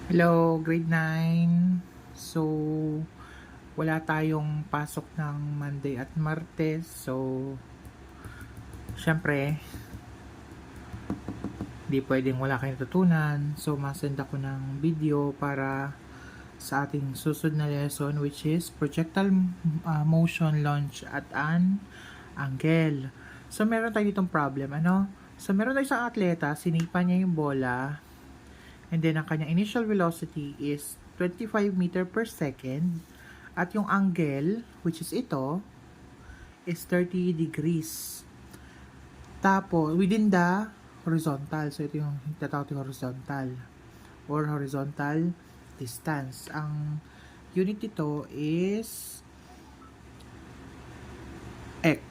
Hello, grade 9. So, wala tayong pasok ng Monday at Martes. So, syempre, di pwedeng wala kayong natutunan. So, masend ako ng video para sa ating susunod na lesson, which is projectile motion launch at an angle. So, meron tayo ditong problem. So, meron tayo isang atleta, sinipa niya yung bola, and then ang kanyang initial velocity is 25 meter per second. At yung angle, which is ito, is 30 degrees. Tapos, within the horizontal. So, ito yung tatawag yung horizontal. Or horizontal distance. Ang unit ito is x.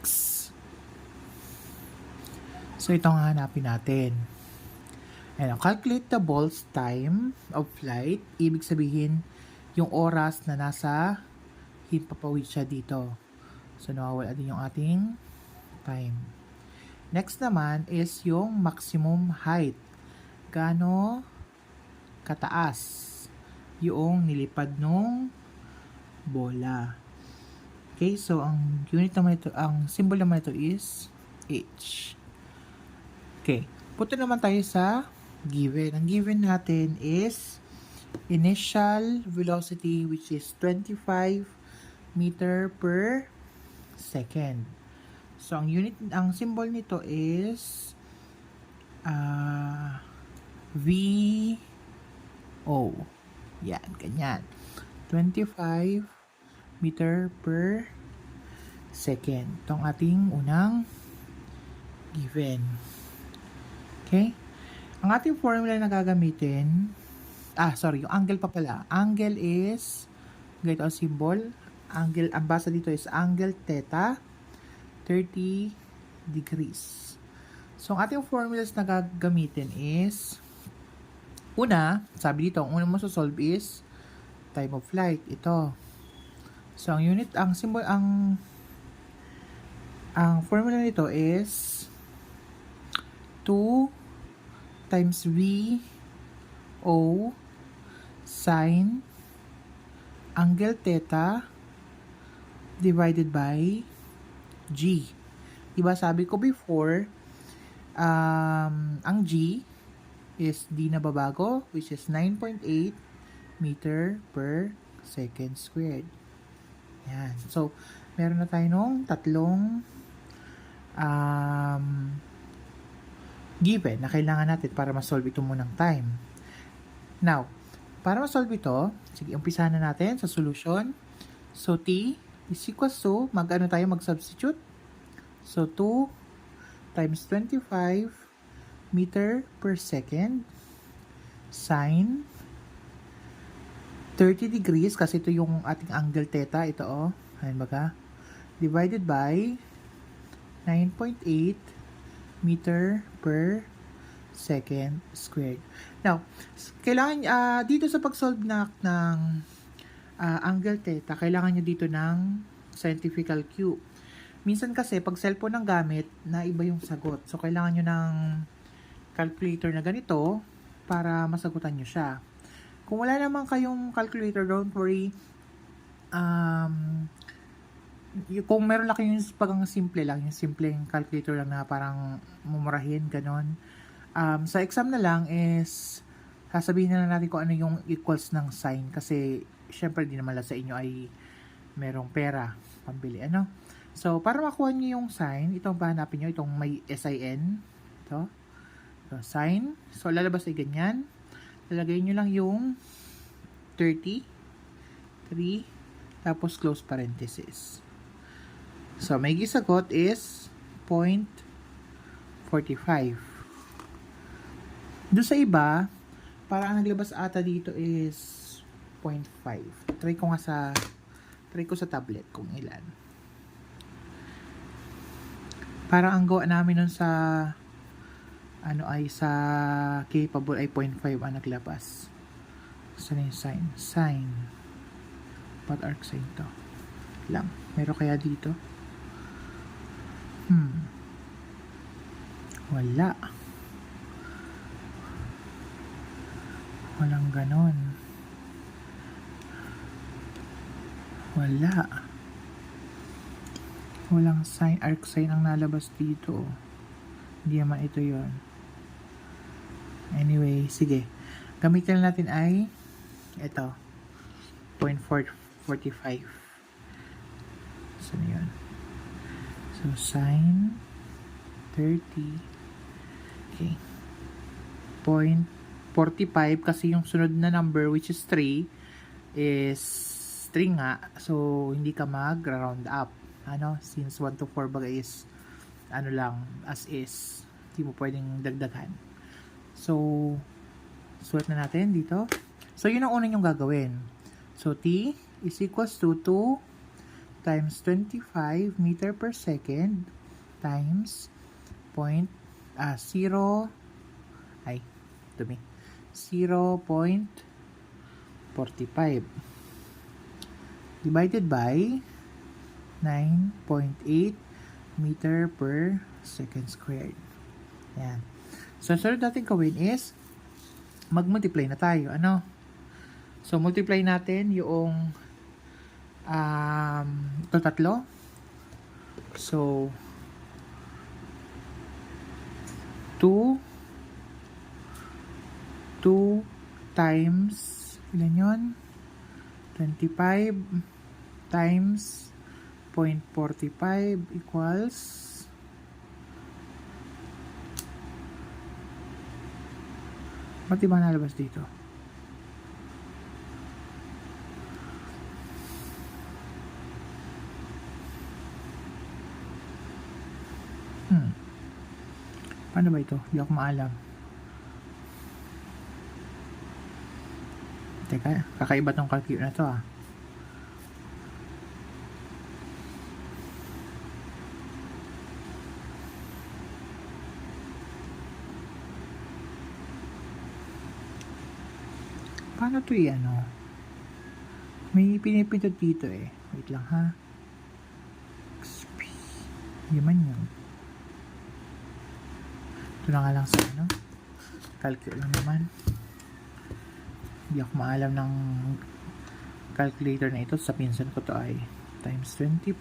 So, ito ang hanapin natin. And calculate the ball's time of flight. Ibig sabihin, yung oras na nasa himpapawid siya dito. So, nawawala din yung ating time. Next naman is yung maximum height. Gaano kataas yung nilipad nung bola. Okay, so ang unit naman ito, ang symbol naman ito is h. Okay, punta naman tayo sa given. Ang given natin is initial velocity, which is 25 meter per second. So, ang symbol nito is VO. Yan, ganyan. 25 meter per second. Itong ating unang given. Okay? Ang ating formula na gagamitin, yung angle pa pala. Angle is, ganito ang symbol. Angle, ang basa dito is angle theta, 30 degrees. So, ang ating formulas na gagamitin is, una, sabi dito, ang una mo solve is time of flight. Ito. So, ang symbol, ang formula nito is 2 times V O sine angle theta divided by G. Diba sabi ko before, ang G is di na babago, which is 9.8 meter per second squared. Yan. So, meron na tayo nung tatlong given na kailangan natin para ma-solve ito munang time. Now, para ma-solve ito, sige, umpisahan na natin sa solution. So, T is equals to, mag-substitute. So, 2 times 25 meter per second sine 30 degrees, kasi ito yung ating angle theta, ito ayan baga, divided by 9.8 meter per second squared. Now, kailangan dito sa pag-solve ng angle theta, kailangan nyo dito ng scientific cube. Minsan kasi, pag cellphone ang gamit, na iba yung sagot. So, kailangan nyo ng calculator na ganito para masagutan nyo siya. Kung wala naman kayong calculator, don't worry. Kung meron lang kayong pag simple lang, yung simpleng calculator lang na parang mumurahin, ganon. Sa exam na lang is, sasabihin na natin kung ano yung equals ng sign. Kasi, syempre, di naman lang sa inyo ay merong pera, pambili, So, para makuha nyo yung sign, itong pahanapin nyo, itong may SIN. Ito. So, sign. So, lalabas ay ganyan. Lalagay nyo lang yung 30, 3, tapos close parenthesis. So, may gisagot is 0.45. Doon sa iba, para ang naglabas ata dito is 0.5. Try ko sa tablet kung ilan. Parang ang gawa namin nun sa sa capable ay 0.5 ang naglabas. Saan yung sign? Sign. What arc sign to? Lang. Meron kaya dito? Wala. Walang ganon. Wala. Walang sign, arc sign ang nalabas dito. Hindi naman ito yon. Anyway, sige. Gamitin natin ay ito. 0.45. So, yun. So, sin 30. Okay. 0.45 kasi yung sunod na number which is 3 is 3 nga. So, hindi ka mag-round up. Ano? Since 1 to 4 bagay is ano lang, as is. Hindi mo pwedeng dagdagan. So, sulat na natin dito. So, yun ang unang yung gagawin. So, T is equals to 2 times 25 meter per second times 0.45 divided by 9.8 meter per second squared. Yan. So, sunod natin gawin is mag-multiply na tayo. Ano? So, multiply natin yung ito tatlo. So, 2 times ilan yun? 25 times 0.45 equals ba't diba nalabas dito? Paano ba ito? Hindi ako maalam. Teka, kakaiba tong calculate na to ah. Paano to ano? May pinipindot dito eh. Wait lang ha. XP. Hindi man yun. Ito na nga lang sa ano. Calculate lang naman. Hindi ako maalam ng calculator na ito. Sa pinsan ko to ay times 25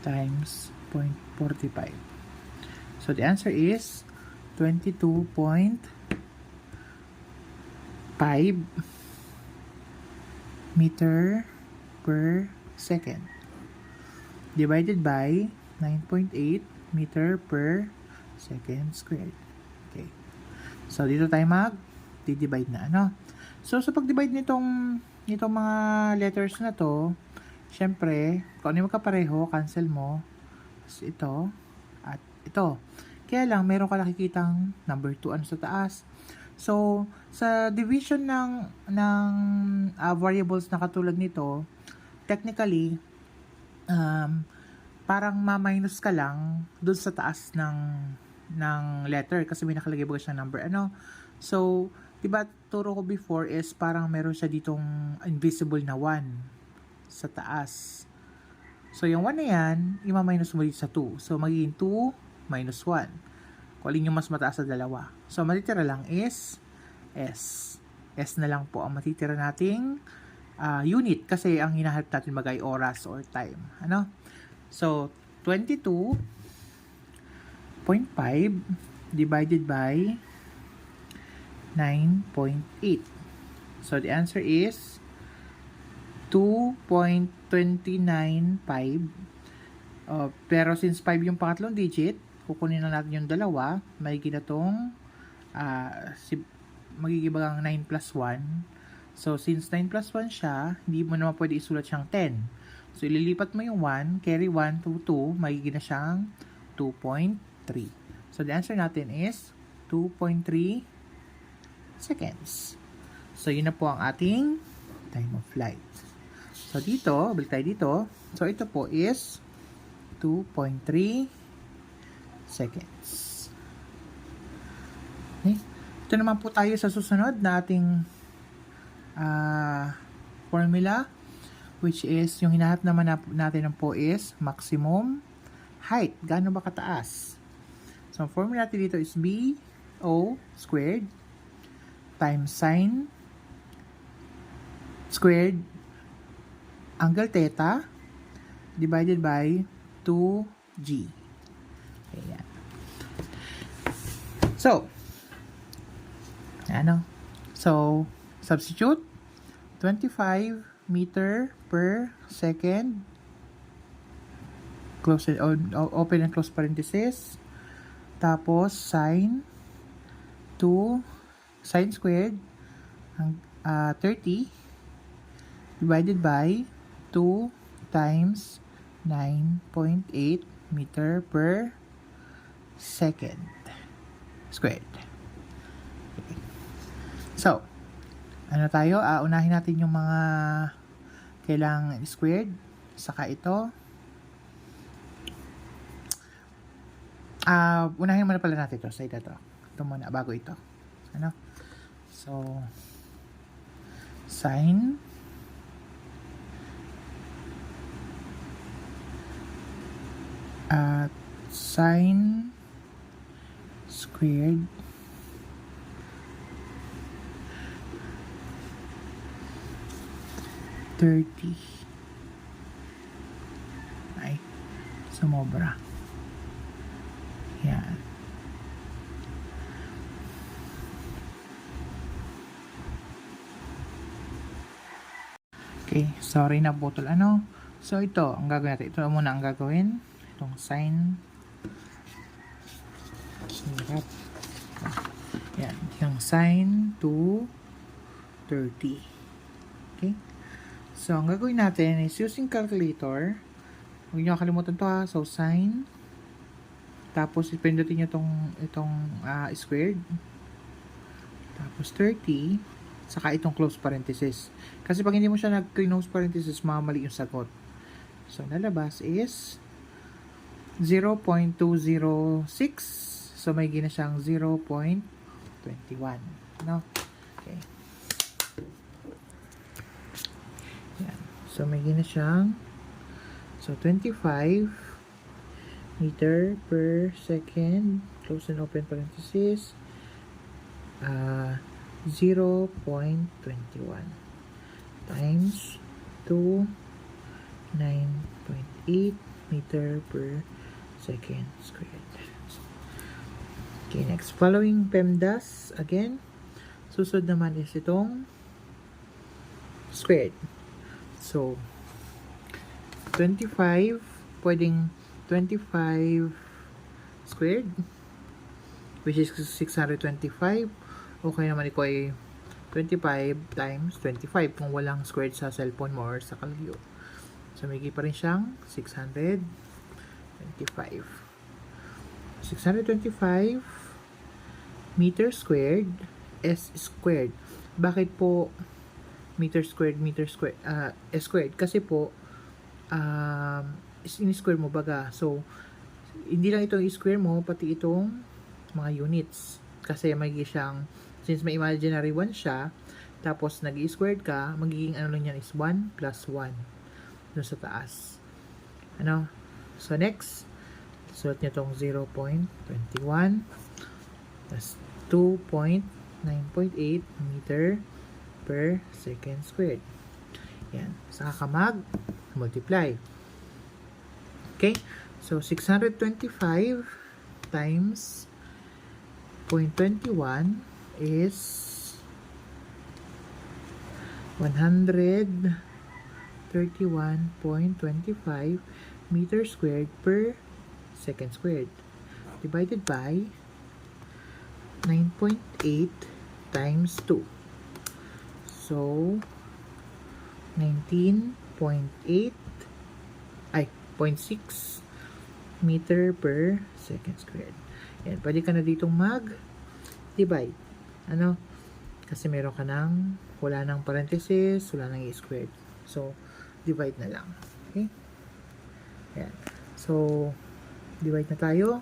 times 0.45. So the answer is 22.5 meter per second divided by 9.8 meter per second squared. Okay. So, dito tayo mag-divide na, ano? So, sa pag-divide nitong mga letters na to, syempre, kung ano yung magkapareho, cancel mo. Ito, at ito. Kaya lang, meron ka nakikitang number 2 ano sa taas. So, sa division ng variables na katulad nito, technically, parang ma-minus ka lang doon sa taas ng letter kasi may nakalagay ba siyang number. Ano? So, diba, turo ko before is parang meron siya ditong invisible na 1 sa taas. So, yung 1 na yan, ima-minus mo dito sa 2. So, magiging 2 minus 1. Kung alin yung mas mataas sa dalawa. So, matitira lang is S. S na lang po ang matitira nating unit kasi ang hinahanap natin magay oras or time. Ano? So, 22.5 divided by 9.8. So, the answer is 2.295. Pero since 5 yung pangatlong digit, kukunin na natin yung dalawa, may ginatong magigibagang 9 plus 1. So, since 9 plus 1 siya, hindi mo naman pwede isulat siyang 10. So, ililipat mo yung 1, carry 1 to 2, magiging na siyang 2.3. So, the answer natin is 2.3 seconds. So, yun na po ang ating time of flight. So, dito, balik tayo dito. So, ito po is 2.3 seconds. Okay. Ito naman po tayo sa susunod na ating formula, which is, yung hinahanap naman natin po is maximum height. Gaano ba kataas? So, ang formula natin dito is BO squared times sine squared angle theta divided by 2g. Ayan. So, substitute 25 meter per second, close it, open and close parenthesis, tapos sine squared 30 divided by 2 times 9.8 meter per second squared. Okay. So, ano tayo? Unahin natin yung mga kailangan squared. Saka ito. Unahin muna pala natin ito. Sa ito. Ito muna, bago ito. Ano? So, sine sine squared ay sumobra. Yan. Okay, sorry na putol. So ito, ang gagawin natin. Ito muna ang gagawin. Itong sine. Yan, yung sine to 30. Okay? So, ang gagawin natin is using calculator. Huwag nyo kalimutan to ha. So, sine. Tapos, ipindutin nyo itong squared. Tapos, 30. Saka itong close parenthesis. Kasi pag hindi mo siya nag-close parenthesis, mamali yung sagot. So, nalabas is 0.206. So, may gina siyang 0.21. No? Okay. Yan. So, may gina siyang 25 meter per second, close and open parenthesis, 0.21 times 2, 9.8 meter per second squared. Okay, next. Following PEMDAS, again, susunod naman is itong squared. So, 25, pwedeng 25 squared, which is 625. Okay naman ito ay 25 times 25 kung walang squared sa cellphone mo or sa kalyo. So, may pa rin siyang 625. 625 meter squared s squared. Bakit po meter squared s squared? Kasi po in-square mo baga. So, hindi lang itong i-square mo, pati itong mga units. Kasi magiging siyang, since may imaginary 1 siya, tapos nag-i-squared ka, magiging ano lang yan is 1 plus 1 doon sa taas. Ano? So, next, sulat niyo itong 0.21 plus 2.9.8 meter per second squared. Yan. Saka ka mag-multiply. Okay? So, 625 times 0.21 is 131.25 meter squared per second squared. Divided by 9.8 times 2. So, 19.8 0.6 meter per second squared. Yan, pwede ka na ditong mag-divide. Ano? Kasi meron ka ng, wala ng parenthesis, wala ng squared. So, divide na lang. Okay? Yan. So, divide na tayo.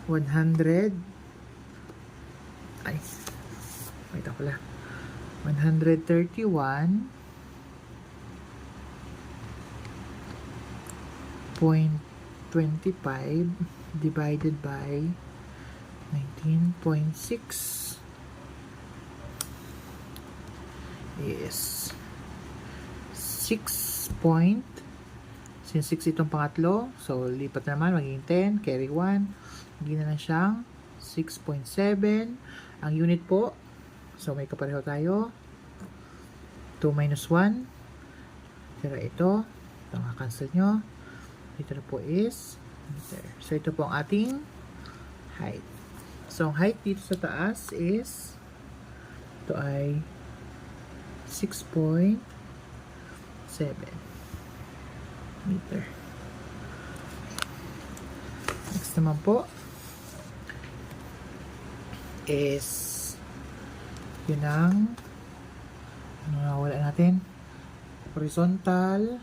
100. Ay. Wait ako lang. 131.25 divided by 19.6 is 6 point. Since 6 itong pangatlo, so lipat naman, magiging 10, carry 1. Magiging na lang siyang 6.7. Ang unit po, so may kapareho tayo. 2 minus 1. Pero ito cancel nyo. Ito na po is meter. So ito po ang ating height. So ang height dito sa taas is ito ay 6.7 meter. Next naman po is yun ang nawawala natin, horizontal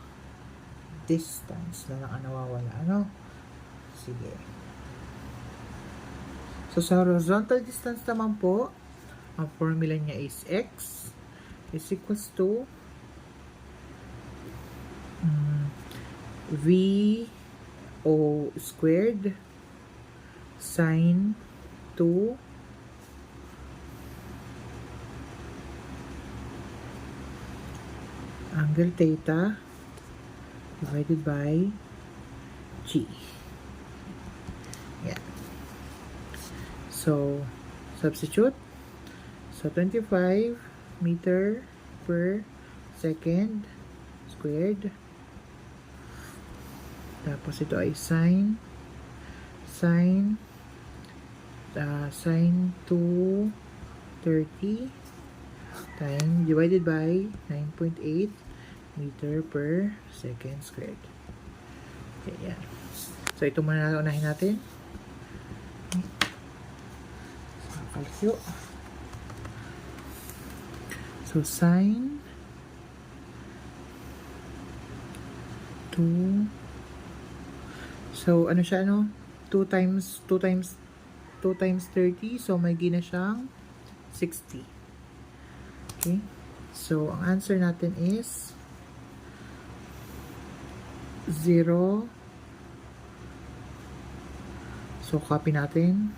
distance na lang ang nawawala. Ano? Sige. So sa horizontal distance naman po, ang formula niya is x is equals to VO squared sine 2 angle theta divided by G. Yeah. So, substitute. So, 25 meter per second squared. Tapos ito ay sine 230 time divided by 9.8 meter per second squared. Okay, yan. So, ito muna unahin natin. So, calcio. So, sine 2. So, ano siya, no? 2 times 30. So, may gina siyang 60. Okay? So, ang answer natin is 0. So, copy natin.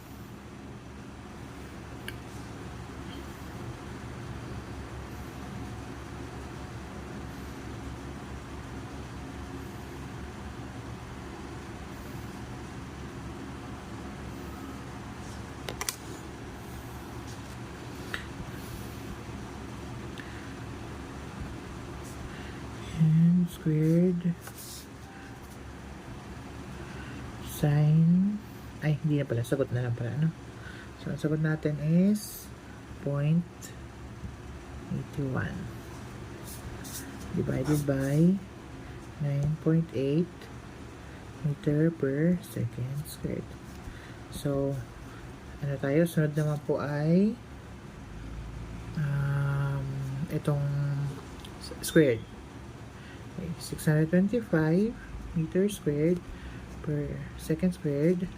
And squared sine, ay hindi na pala, sagot na lang pala, ano? So ang sagot natin is 0.81 divided by 9.8 meter per second squared. So ano tayo, sunod naman po ay itong squared. Okay, 625 meter squared per second squared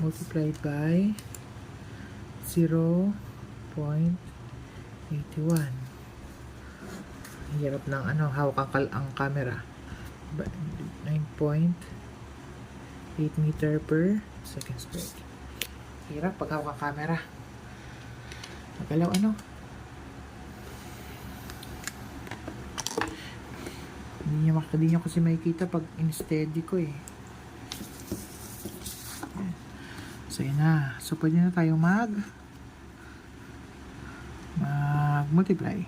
multiplied by 0.81. Hirap ng hawak ang camera. 9.8 meter per second squared. Hirap pag hawak ang camera. Magalaw Hindi nyo kasi makikita pag in-steady ko eh. So yun na. So pwede na tayo mag-multiply.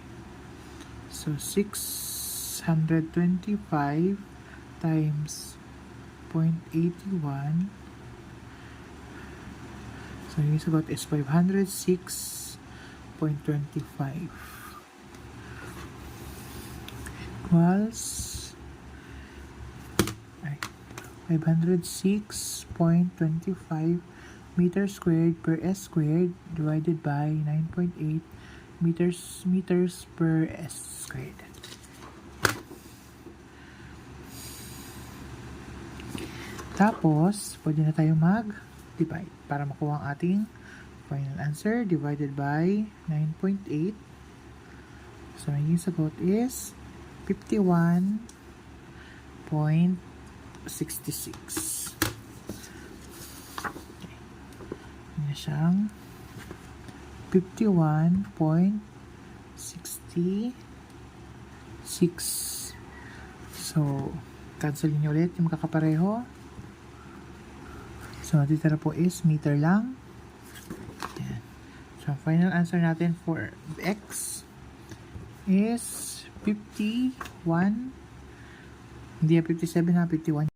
So 625 times 0.81. So yung sagot is 506.25 equals 506.25 meter squared per s squared divided by 9.8 meters per s squared. Tapos, pwede na tayo mag-divide para makuha ang ating final answer divided by 9.8. So, magiging sagot is 51.66. Okay. Yan siyang 51.66 66. So, cancel niyo ulit yung magkakapareho. So, natitira po is meter lang. Ayan. So, ang final answer natin for x is 51. Hindi 57 na, 51.